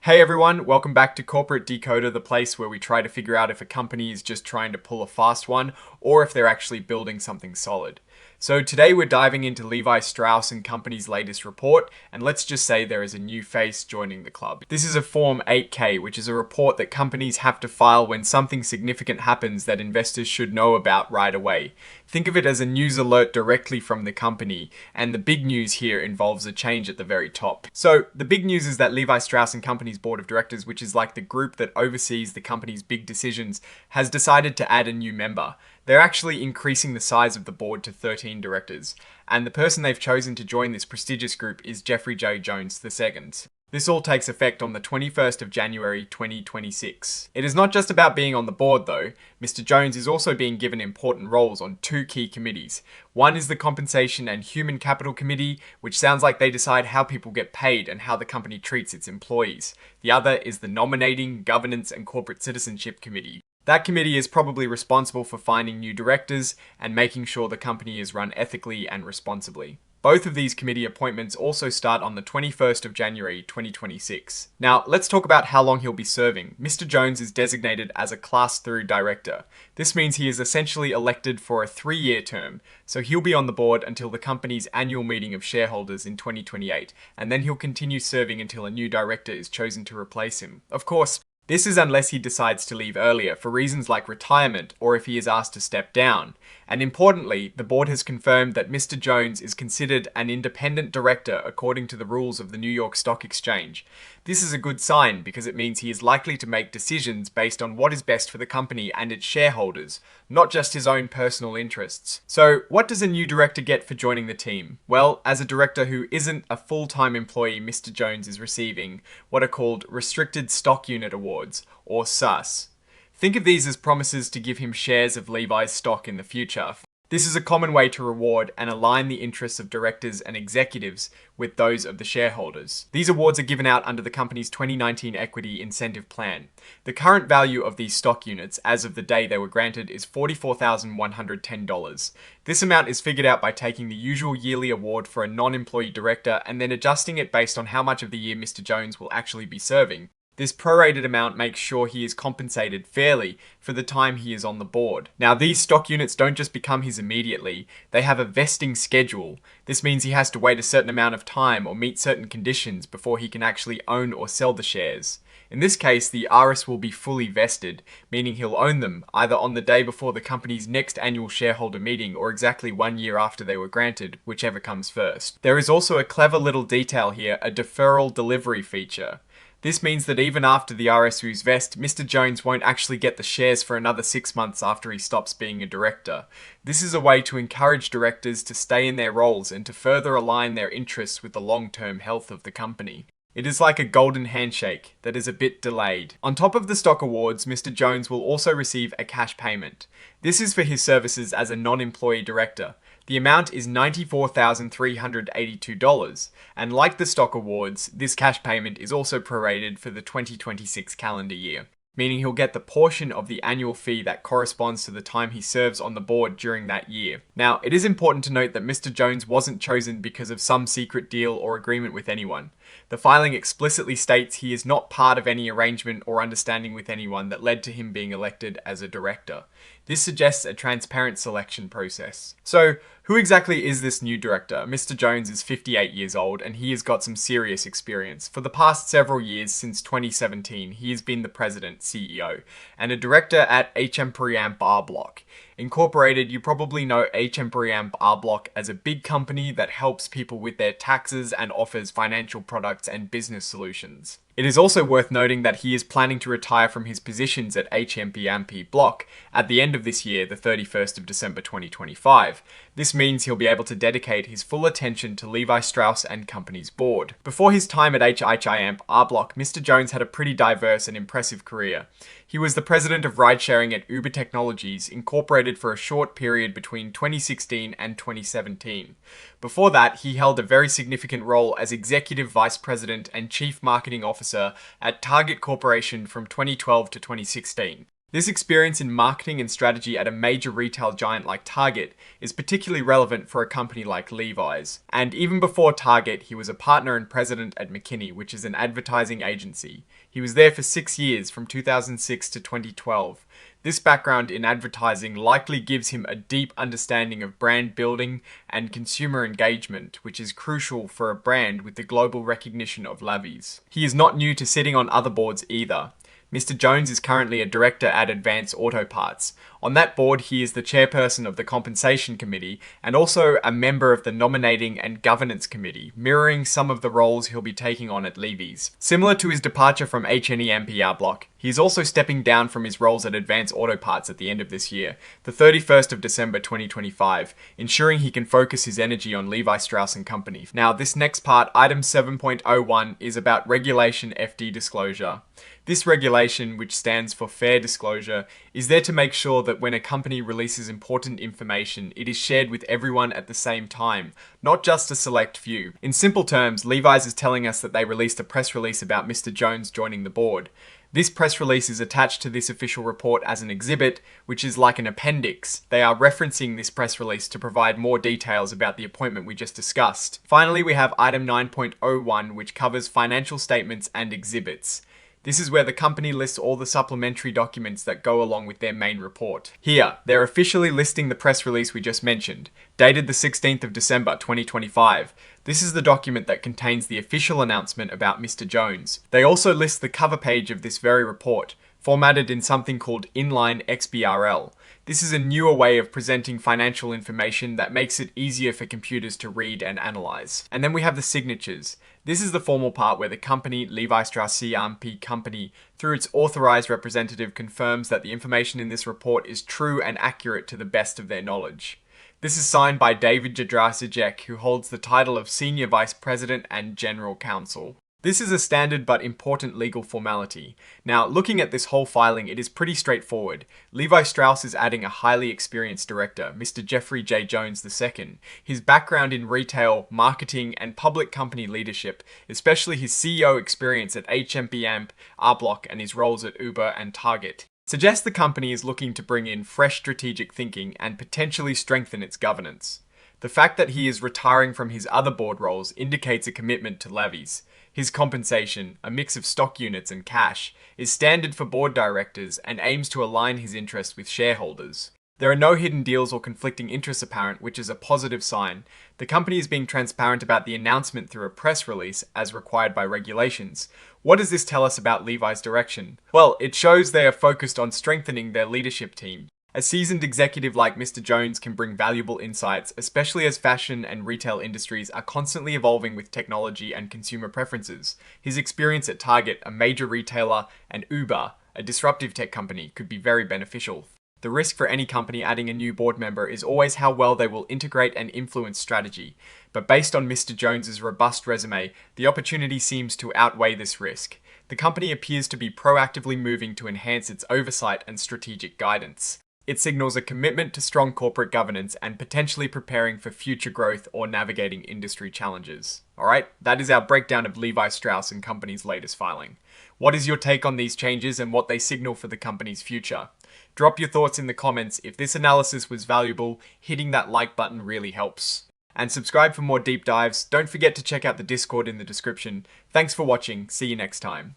Hey everyone, welcome back to Corporate Decoder, the place where we try to figure out if a company is just trying to pull a fast one or if they're actually building something solid. So today we're diving into Levi Strauss and Company's latest report, and let's just say there is a new face joining the club. This is a Form 8K, which is a report that companies have to file when something significant happens that investors should know about right away. Think of it as a news alert directly from the company, and the big news here involves a change at the very top. So the big news is that Levi Strauss and Company's board of directors, which is like the group that oversees the company's big decisions, has decided to add a new member. They're actually increasing the size of the board to 13 directors, and the person they've chosen to join this prestigious group is Jeffrey J. Jones II. This all takes effect on the 21st of January 2026. It is not just about being on the board though. Mr. Jones is also being given important roles on two key committees. One is the Compensation and Human Capital Committee, which sounds like they decide how people get paid and how the company treats its employees. The other is the Nominating, Governance and Corporate Citizenship Committee. That committee is probably responsible for finding new directors and making sure the company is run ethically and responsibly. Both of these committee appointments also start on the 21st of January 2026. Now, let's talk about how long he'll be serving. Mr. Jones is designated as a Class 3 director. This means he is essentially elected for a 3-year term, so he'll be on the board until the company's annual meeting of shareholders in 2028, and then he'll continue serving until a new director is chosen to replace him. Of course, this is unless he decides to leave earlier for reasons like retirement or if he is asked to step down. And importantly, the board has confirmed that Mr. Jones is considered an independent director according to the rules of the New York Stock Exchange. This is a good sign because it means he is likely to make decisions based on what is best for the company and its shareholders, not just his own personal interests. So, what does a new director get for joining the team? Well, as a director who isn't a full-time employee, Mr. Jones is receiving what are called Restricted Stock Unit Awards, or SAS. Think of these as promises to give him shares of Levi's stock in the future. This is a common way to reward and align the interests of directors and executives with those of the shareholders. These awards are given out under the company's 2019 Equity Incentive Plan. The current value of these stock units, as of the day they were granted, is $44,110. This amount is figured out by taking the usual yearly award for a non-employee director and then adjusting it based on how much of the year Mr. Jones will actually be serving. This prorated amount makes sure he is compensated fairly for the time he is on the board. Now, these stock units don't just become his immediately, they have a vesting schedule. This means he has to wait a certain amount of time or meet certain conditions before he can actually own or sell the shares. In this case, the RS will be fully vested, meaning he'll own them either on the day before the company's next annual shareholder meeting or exactly 1 year after they were granted, whichever comes first. There is also a clever little detail here, a deferral delivery feature. This means that even after the RSUs vest, Mr. Jones won't actually get the shares for another 6 months after he stops being a director. This is a way to encourage directors to stay in their roles and to further align their interests with the long-term health of the company. It is like a golden handshake that is a bit delayed. On top of the stock awards, Mr. Jones will also receive a cash payment. This is for his services as a non-employee director. The amount is $94,382, and like the stock awards, this cash payment is also prorated for the 2026 calendar year, meaning he'll get the portion of the annual fee that corresponds to the time he serves on the board during that year. Now, it is important to note that Mr. Jones wasn't chosen because of some secret deal or agreement with anyone. The filing explicitly states he is not part of any arrangement or understanding with anyone that led to him being elected as a director. This suggests a transparent selection process. So, who exactly is this new director? Mr. Jones is 58 years old and he has got some serious experience. For the past several years, since 2017, he has been the president, CEO, and a director at HM Preamp R Block. Incorporated, you probably know HM Preamp R Block as a big company that helps people with their taxes and offers financial products and business solutions. It is also worth noting that he is planning to retire from his positions at HMP Block at the end of this year, the 31st of December 2025. This means he'll be able to dedicate his full attention to Levi Strauss and Company's board. Before his time at HIMP R Block, Mr. Jones had a pretty diverse and impressive career. He was the president of ride-sharing at Uber Technologies, incorporated for a short period between 2016 and 2017. Before that, he held a very significant role as executive vice president and chief marketing officer at Target Corporation from 2012 to 2016. This experience in marketing and strategy at a major retail giant like Target is particularly relevant for a company like Levi's. And even before Target, he was a partner and president at McKinney, which is an advertising agency. He was there for 6 years, from 2006 to 2012. This background in advertising likely gives him a deep understanding of brand building and consumer engagement, which is crucial for a brand with the global recognition of Levi's. He is not new to sitting on other boards either. Mr. Jones is currently a director at Advance Auto Parts. On that board, he is the chairperson of the Compensation Committee and also a member of the Nominating and Governance Committee, mirroring some of the roles he'll be taking on at Levi's. Similar to his departure from H&E NPR Block, he is also stepping down from his roles at Advance Auto Parts at the end of this year, the 31st of December 2025, ensuring he can focus his energy on Levi Strauss & Company. Now, this next part, item 7.01, is about Regulation FD disclosure. This regulation, which stands for Fair Disclosure, is there to make sure that when a company releases important information, it is shared with everyone at the same time, not just a select few. In simple terms, Levi's is telling us that they released a press release about Mr. Jones joining the board. This press release is attached to this official report as an exhibit, which is like an appendix. They are referencing this press release to provide more details about the appointment we just discussed. Finally, we have item 9.01, which covers financial statements and exhibits. This is where the company lists all the supplementary documents that go along with their main report. Here, they're officially listing the press release we just mentioned, dated the 16th of December 2025. This is the document that contains the official announcement about Mr. Jones. They also list the cover page of this very report, formatted in something called inline XBRL. This is a newer way of presenting financial information that makes it easier for computers to read and analyze. And then we have the signatures. This is the formal part where the company, Levi Strauss C&P Company, through its authorized representative, confirms that the information in this report is true and accurate to the best of their knowledge. This is signed by David Jadrasijek, who holds the title of Senior Vice President and General Counsel. This is a standard but important legal formality. Now, looking at this whole filing, it is pretty straightforward. Levi Strauss is adding a highly experienced director, Mr. Jeffrey J. Jones II. His background in retail, marketing, and public company leadership, especially his CEO experience at HMP R-Block and his roles at Uber and Target, suggests the company is looking to bring in fresh strategic thinking and potentially strengthen its governance. The fact that he is retiring from his other board roles indicates a commitment to Levi's. His compensation, a mix of stock units and cash, is standard for board directors and aims to align his interests with shareholders. There are no hidden deals or conflicting interests apparent, which is a positive sign. The company is being transparent about the announcement through a press release, as required by regulations. What does this tell us about Levi's direction? Well, it shows they are focused on strengthening their leadership team. A seasoned executive like Mr. Jones can bring valuable insights, especially as fashion and retail industries are constantly evolving with technology and consumer preferences. His experience at Target, a major retailer, and Uber, a disruptive tech company, could be very beneficial. The risk for any company adding a new board member is always how well they will integrate and influence strategy. But based on Mr. Jones's robust resume, the opportunity seems to outweigh this risk. The company appears to be proactively moving to enhance its oversight and strategic guidance. It signals a commitment to strong corporate governance and potentially preparing for future growth or navigating industry challenges. Alright, that is our breakdown of Levi Strauss & Company's latest filing. What is your take on these changes and what they signal for the company's future? Drop your thoughts in the comments. If this analysis was valuable, hitting that like button really helps. And subscribe for more deep dives. Don't forget to check out the Discord in the description. Thanks for watching. See you next time.